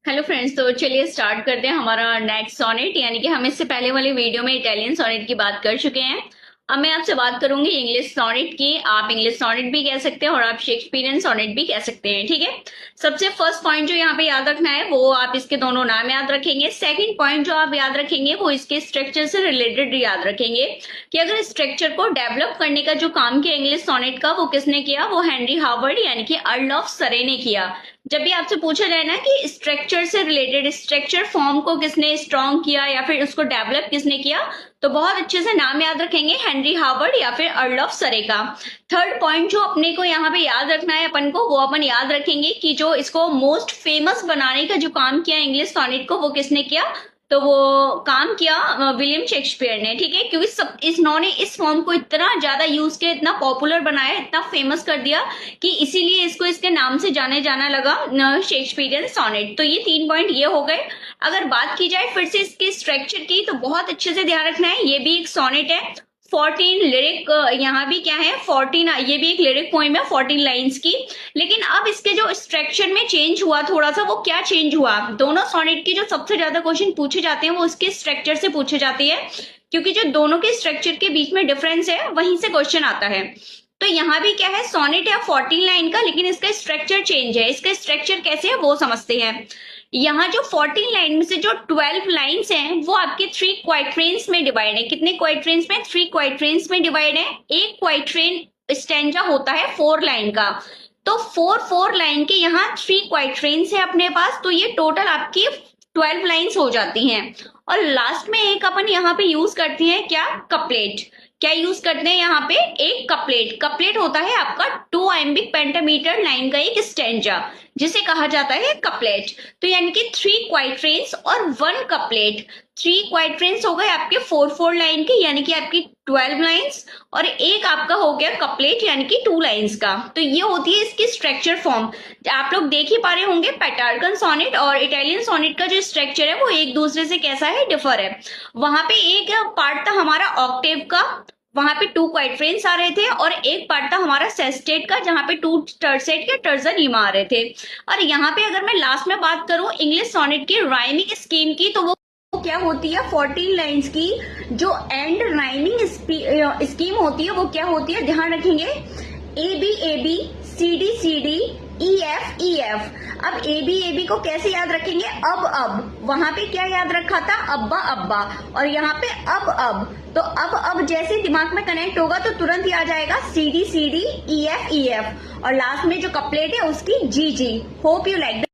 Hello friends, तो चलिए start करते हैं हमारा नेक्स्ट सोनेट। यानी कि हम इससे पहले वाले वीडियो में इटालियन सोनेट की बात कर चुके हैं। अब मैं आपसे बात करूंगी इंग्लिश सोनेट की। आप इंग्लिश सोनेट भी कह सकते हैं और आप शेक्सपियरियन सोनेट भी कह सकते हैं, ठीक है। सबसे फर्स्ट पॉइंट जो यहाँ पे याद रखना है वो आप इसके दोनों नाम याद रखेंगे। सेकंड पॉइंट जो आप याद रखेंगे वो इसके स्ट्रक्चर से रिलेटेड याद रखेंगे कि अगर स्ट्रक्चर को डेवलप करने का जो काम किया इंग्लिश सोनेट का वो किसने किया, वो हेनरी हावर्ड यानी कि अर्ल ऑफ सरे ने किया। जब भी आपसे पूछा जाए ना कि स्ट्रक्चर से रिलेटेड स्ट्रक्चर फॉर्म को किसने स्ट्रॉन्ग किया या फिर उसको डेवलप किसने किया, तो बहुत अच्छे से नाम याद रखेंगे, हेनरी हावर्ड या फिर अर्ल ऑफ सरे का। थर्ड पॉइंट जो अपने को यहाँ पे याद रखना है अपन को, वो अपन याद रखेंगे कि जो इसको मोस्ट फेमस बनाने का जो काम किया इंग्लिश सोनेट को वो किसने किया, तो वो काम किया विलियम शेक्सपियर ने, ठीक है। क्योंकि सब इन्होंने इस फॉर्म को इतना ज्यादा यूज किया, इतना पॉपुलर बनाया, इतना फेमस कर दिया कि इसीलिए इसको इसके नाम से जाने जाना लगा शेक्सपियरियन सोनेट। तो ये 3 पॉइंट ये हो गए। अगर बात की जाए फिर से इसके स्ट्रक्चर की, तो बहुत अच्छे से ध्यान रखना है, ये भी एक सोनेट है। 14 लिरिक, यहाँ भी क्या है 14, ये भी एक लिरिक पोइम है 14 लाइंस की। लेकिन अब इसके जो स्ट्रक्चर में चेंज हुआ थोड़ा सा, वो क्या चेंज हुआ, दोनों सोनेट की जो सबसे ज्यादा क्वेश्चन पूछे जाते हैं वो इसके स्ट्रक्चर से पूछे जाते हैं, क्योंकि जो दोनों के स्ट्रक्चर के बीच में डिफरेंस है वहीं से क्वेश्चन आता है। तो यहाँ भी क्या है, सोनेट है 14 लाइन का, लेकिन इसका स्ट्रक्चर चेंज है। इसका स्ट्रक्चर कैसे है वो समझते हैं। यहाँ जो 14 लाइन में से जो 12 लाइंस हैं वो आपके 3 क्वाइट्रेन्स में डिवाइड है। कितने क्वाइट्रेन्स में, 3 क्वाइट्रेन्स में डिवाइड है। एक क्वाइट्रेन स्टैंजा होता है 4 लाइन का, तो 4 लाइन के यहाँ 3 क्वाइट्रेन्स है अपने पास, तो ये टोटल आपकी 12 लाइंस हो जाती हैं। और लास्ट में एक अपन यहाँ पे यूज करते हैं क्या, कपलेट। क्या यूज करते हैं यहाँ पे, एक कपलेट। कपलेट होता है आपका 2 iambic पेंटामीटर लाइन का एक स्टैंजा, जिसे कहा जाता है कपलेट। तो यानी कि 3 क्वाइट्रेन्स और 1 कपलेट। 3 क्वाइट्रेन्स हो गए आपके 4 लाइन के, यानी कि आपकी 12 लाइंस, और एक आपका हो गया कपलेट यानी कि 2 लाइंस का। तो ये होती है इसकी स्ट्रक्चर फॉर्म। आप लोग देख ही पा रहे होंगे पेट्रार्कन सोनेट और इटालियन सोनेट का जो स्ट्रक्चर है वो एक दूसरे से कैसा है, डिफर है। वहां पे एक पार्ट था हमारा ऑक्टेव का, वहां पे 2 क्वाइट्रेन्स आ रहे थे, और एक पार्ट था हमारा सेस्टेट का जहां पे 2 टर्सेट के टर्जन आ रहे थे। और यहाँ पे अगर मैं लास्ट में बात करूं इंग्लिश सोनेट की राइमिंग स्कीम की, तो वो क्या होती है, 14 लाइंस की जो एंड राइमिंग स्कीम होती है वो क्या होती है, ध्यान रखेंगे, A B C D E F. अब ए बी को कैसे याद रखेंगे, अब वहां पे क्या याद रखा था, अब्बा, और यहाँ पे अब। तो अब जैसे दिमाग में कनेक्ट होगा तो तुरंत ही आ जाएगा सी डी ई एफ। और लास्ट में जो कपलेट है उसकी जी। Hope you like